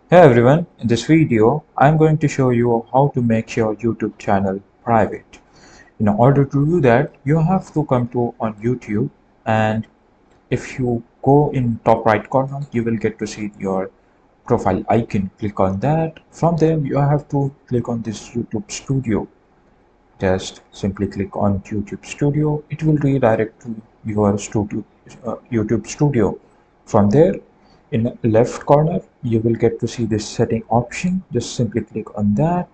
Hey everyone, in this video I'm going to show you how to make your YouTube channel private. In order to do that, you have to come to on YouTube, and if you go in top right corner you will get to see your profile icon. Click on that. From there you have to click on this YouTube Studio. Just simply click on YouTube Studio. It will redirect to your YouTube Studio. From there, in the left corner, you will get to see this setting option. Just simply click on that,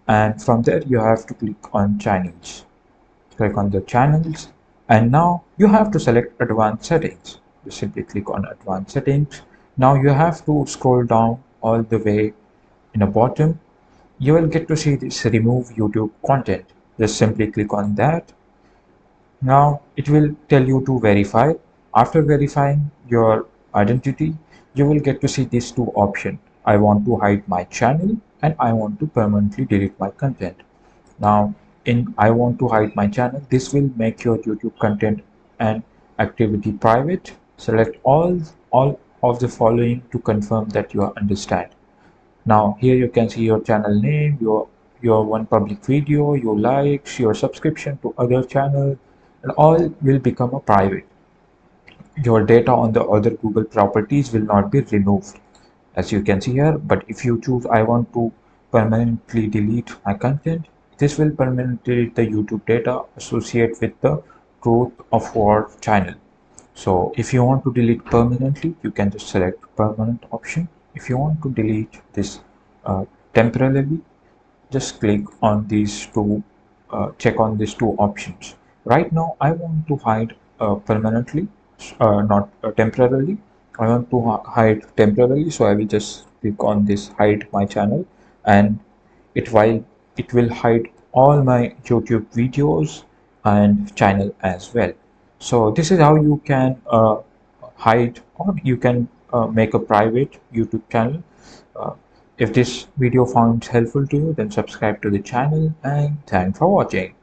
and from there you have to click on channels. Click on the channels, and now you have to select advanced settings. Just simply click on advanced settings. Now you have to scroll down all the way in the bottom. You will get to see this remove YouTube content. Just simply click on that. Now it will tell you to verify. After verifying your identity, you will get to see these two options. I want to hide my channel and I want to permanently delete my content. Now in I want to hide my channel, this will make your YouTube content and activity private. Select all of the following to confirm that you understand. Now here you can see your channel name, your one public video, your likes, your subscription to other channel, and all will become a private. Your data on the other Google properties will not be removed, as you can see here. But if you choose I want to permanently delete my content, this will permanently delete the YouTube data associated with the growth of your channel. So if you want to delete permanently, you can just select permanent option. If you want to delete this temporarily, just click on these two, check on these two options. Right now I want to hide permanently, not temporarily. I want to hide temporarily, so I will just click on this hide my channel, and it will hide all my YouTube videos and channel as well. So this is how you can hide, or you can make a private YouTube channel. uh, if this video found helpful to you, then subscribe to the channel, and thanks for watching.